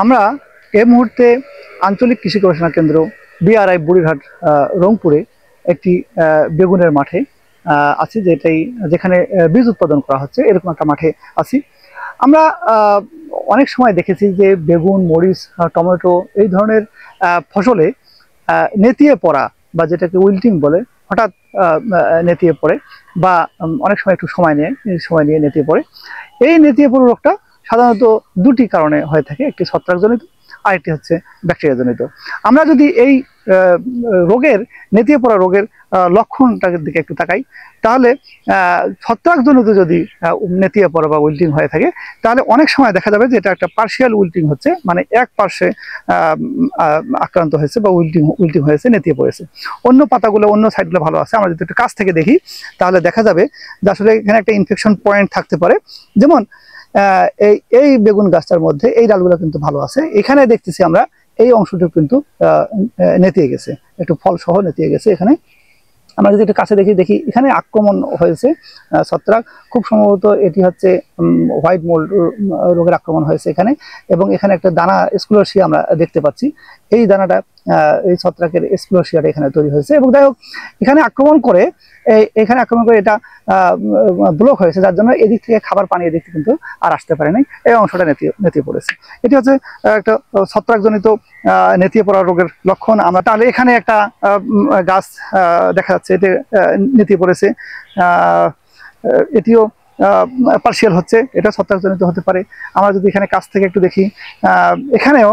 আমরা এই মুহূর্তে আঞ্চলিক কৃষি গবেষণা কেন্দ্র বিআরআই বুড়িরহাট রংপুরে একটি বেগুনের মাঠে আছি, যেখানে বীজ উৎপাদন করা হচ্ছে এরকম একটা মাঠে আছি। আমরা অনেক সময় দেখেছি যে বেগুন, মরিচ, টমেটো এই ধরনের ফসলে নেতিয়ে পড়া বা যেটাকে উইল্টিং বলে, হঠাৎ নেতিয়ে পড়ে বা অনেক সময় একটু সময় নিয়ে নেতিয়ে পড়ে। এই নেতিয়ে পড়া রোগটা সাধারণত দুটি কারণে হয়ে থাকে, একটি ছত্রাকজনিত, আরেকটি হচ্ছে ব্যাকটেরিয়াজনিত। আমরা যদি এই নেতিয়ে পড়া রোগের লক্ষণটার দিকে একটু তাকাই, তাহলে ছত্রাকজনিত যদি নেতিয়ে পড়া বা উইল্টিং হয়ে থাকে, তাহলে অনেক সময় দেখা যাবে যে এটা একটা পার্শিয়াল উইল্টিং হচ্ছে, মানে এক পার্শ্বে আক্রান্ত হয়েছে বা উইল্টিং হয়েছে, নেতিয়ে পড়েছে। অন্য পাতাগুলো, অন্য সাইডগুলো ভালো আছে। আমরা যদি একটু কাছ থেকে দেখি, তাহলে দেখা যাবে যে আসলে এখানে একটা ইনফেকশন পয়েন্ট থাকতে পারে। যেমন এই বেগুন গাছটার মধ্যে এই ডালগুলো কিন্তু ভালো আছে, এখানে দেখতেছি আমরা এই অংশটা কিন্তু নেতিয়ে গেছে, একটু ফল সহ নেতিয়ে গেছে। এখানে আমরা যদি একটু কাছে দেখি এখানে আক্রমণ হয়েছে ছত্রাক, খুব সম্ভবত এটি হচ্ছে হোয়াইট মোল্ড রোগের আক্রমণ হয়েছে এখানে। এবং এখানে একটা দানা স্ক্লোসিয়া আমরা দেখতে পাচ্ছি, এই দানাটা এই ছত্রাকের স্ক্লোসিয়াটা এখানে তৈরি হয়েছে। এবং যাই হোক, এখানে আক্রমণ করে এটা ব্লক হয়েছে, যার জন্য এদিক থেকে খাবার পানি এদিক থেকে কিন্তু আর আসতে পারে নাই, এই অংশটা নেতিয়ে পড়েছে। এটি হচ্ছে একটা ছত্রাকজনিত নেতিয়ে পড়া রোগের লক্ষণ। আমরা তাহলে এখানে একটা গাছ দেখা যাচ্ছে, এটি নেতিয়ে পড়েছে, এটিও পার্শিয়াল হচ্ছে, এটা ছত্রাকজনিত হতে পারে। আমরা যদি এখানে কাছ থেকে একটু দেখি, এখানেও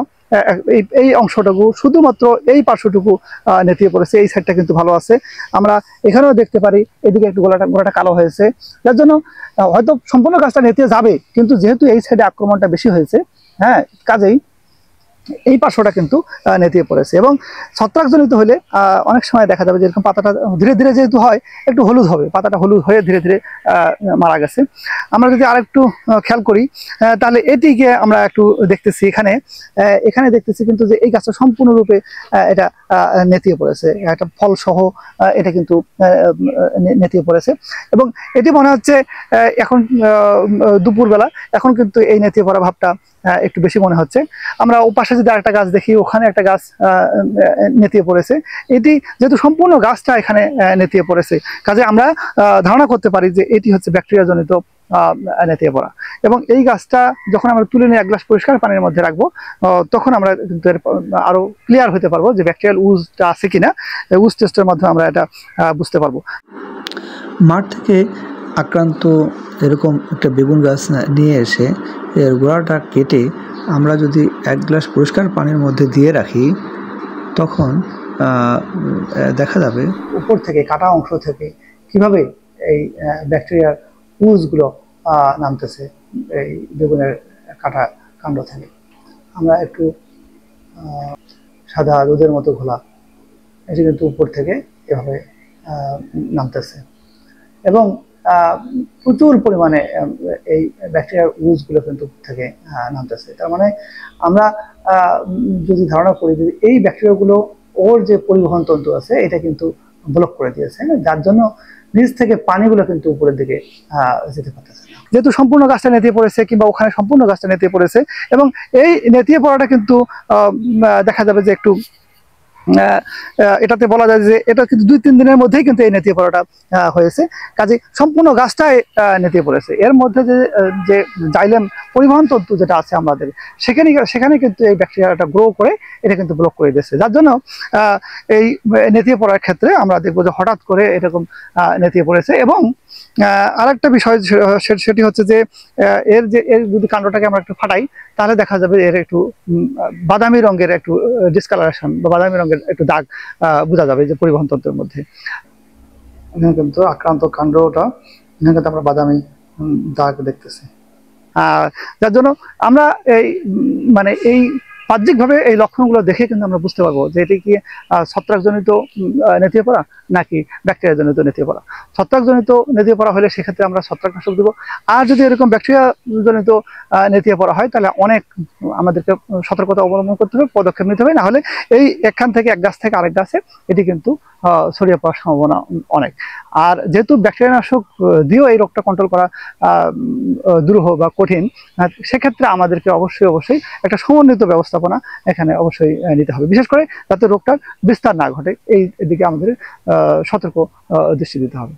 এই অংশটুকু, শুধুমাত্র এই পার্শ্বটুকু নেতিয়ে পড়েছে, এই সাইডটা কিন্তু ভালো আছে। আমরা এখানেও দেখতে পারি এদিকে একটু গোড়াটা কালো হয়েছে, যার জন্য হয়তো সম্পূর্ণ গাছটা নেতিয়ে যাবে, কিন্তু যেহেতু এই সাইডে আক্রমণটা বেশি হয়েছে, কাজেই এই পার্শ্বটা কিন্তু নেতিয়ে পড়েছে। এবং ছত্রাকজনিত হলে অনেক সময় দেখা যাবে যেরকম পাতাটা ধীরে ধীরে যেহেতু হয়, একটু হলুদ হবে, পাতাটা হলুদ হয়ে ধীরে ধীরে মারা গেছে। আমরা যদি আরেকটু খেয়াল করি, তাহলে এটিকে আমরা একটু দেখতেছি, এখানে দেখতেছি কিন্তু যে এই গাছটা সম্পূর্ণরূপে এটা নেতিয়ে পড়েছে, একটা ফল সহ এটা কিন্তু নেতিয়ে পড়েছে। এবং এটি মনে হচ্ছে এখন দুপুরবেলা, এখন কিন্তু এই নেতিয়ে পড়া ভাবটা একটু বেশি মনে হচ্ছে। আমরা ওপাশে যদি আরেকটা গাছ দেখি, ওখানে একটা গাছ নেতিয়ে পড়েছে। এটি যেহেতু সম্পূর্ণ গাছটা এখানে নেতিয়ে পড়েছে, কাজে আমরা ধারণা করতে পারি যে এটি হচ্ছে ব্যাকটেরিয়া জনিত নেতিয়ে পড়া। এবং এই গাছটা যখন আমরা তুলে নিয়ে এক গ্লাস পরিষ্কার পানির মধ্যে রাখবো, তখন আমরা কিন্তু আরো ক্লিয়ার হতে পারবো যে ব্যাকটেরিয়াল উজটা আছে কিনা। উজ টেস্টের মাধ্যমে আমরা এটা বুঝতে পারবো। মাঠ থেকে আক্রান্ত এরকম একটা বেগুন গাছ নিয়ে এসে এর গোড়াটা কেটে আমরা যদি এক গ্লাস পরিষ্কার পানির মধ্যে দিয়ে রাখি, তখন দেখা যাবে উপর থেকে, কাটা অংশ থেকে কিভাবে এই ব্যাকটেরিয়ার উজগুলো নামতেছে এই বেগুনের কাটা কাণ্ড থেকে। আমরা একটু সাদা দুধের মতো ঘোলা, এটি কিন্তু উপর থেকে এভাবে নামতেছে, এবং প্রচুর পরিমাণে এই ব্যাকটেরিয়ার উজগুলো কিন্তু থেকে নামতেছে। তার মানে আমরা যদি ধারণা করি যে এই ব্যাকটেরিয়াগুলো ওর যে পরিবহন তন্ত্র আছে এটা কিন্তু ব্লক করে দিয়েছে, যার জন্য নিচ থেকে পানিগুলো কিন্তু উপরের দিকে যেতে পারতেছে না। যেহেতু সম্পূর্ণ গাছটা নেতিয়ে পড়েছে, কিংবা ওখানে সম্পূর্ণ গাছটা নেতিয়ে পড়েছে, এবং এই নেতিয়ে পড়াটা কিন্তু দেখা যাবে যে একটু এটাতে বলা যায় যে এটা কিন্তু 2-3 দিনের মধ্যেই কিন্তু এই নেতিয়ে পড়াটা হয়েছে। কাজে সম্পূর্ণ গাছটাই নেতিয়ে পড়েছে। এর মধ্যে যে জাইলেম পরিবহন তন্তু যেটা আছে আমাদের, সেখানে কিন্তু এই ব্যাকটেরিয়াটা গ্রো করে এটা কিন্তু ব্লক করে দিয়েছে, যার জন্য এই নেতিয়ে পড়ার ক্ষেত্রে আমরা দেখবো যে হঠাৎ করে এরকম নেতিয়ে পড়েছে। এবং আরেকটা বিষয় সেটি হচ্ছে যে এর যদি কাণ্ডটাকে আমরা একটু ফাটাই, তাহলে দেখা যাবে এর একটু বাদামি রঙের একটু ডিসকালারেশন বা বাদামি রঙের একটু দাগ বোঝা যাবে যে পরিবহন তন্ত্রের মধ্যে। এখানে কিন্তু আক্রান্ত কাণ্ডটা, এখানে কিন্তু আমরা বাদামি দাগ দেখতেছি। যার জন্য আমরা এই বাহ্যিকভাবে এই লক্ষণগুলো দেখে কিন্তু আমরা বুঝতে পারবো যে এটি কি ছত্রাকজনিত নেতিয়ে পড়া নাকি ব্যাকটেরিয়া জনিত নেতিয়ে পড়া। ছত্রাকজনিত নেতিয়ে পড়া হলে সেক্ষেত্রে আমরা ছত্রাকনাশক দেবো। আর যদি এরকম ব্যাকটেরিয়া জনিত নেতিয়ে পড়া হয়, তাহলে অনেক আমাদেরকে সতর্কতা অবলম্বন করতে হবে, পদক্ষেপ নিতে হবে, না হলে এই এক গাছ থেকে আরেক গাছে এটি কিন্তু ছড়িয়ে পড়ার সম্ভাবনা অনেক। আর যেহেতু ব্যাকটেরিয়ানাশক দিয়েও এই রোগটা কন্ট্রোল করা দুরূহ বা কঠিন, সেক্ষেত্রে আমাদেরকে অবশ্যই একটা সমন্বিত ব্যবস্থাপনা এখানে অবশ্যই নিতে হবে, বিশেষ করে যাতে রোগটার বিস্তার না ঘটে এই দিকে আমাদের সতর্ক দৃষ্টি দিতে হবে।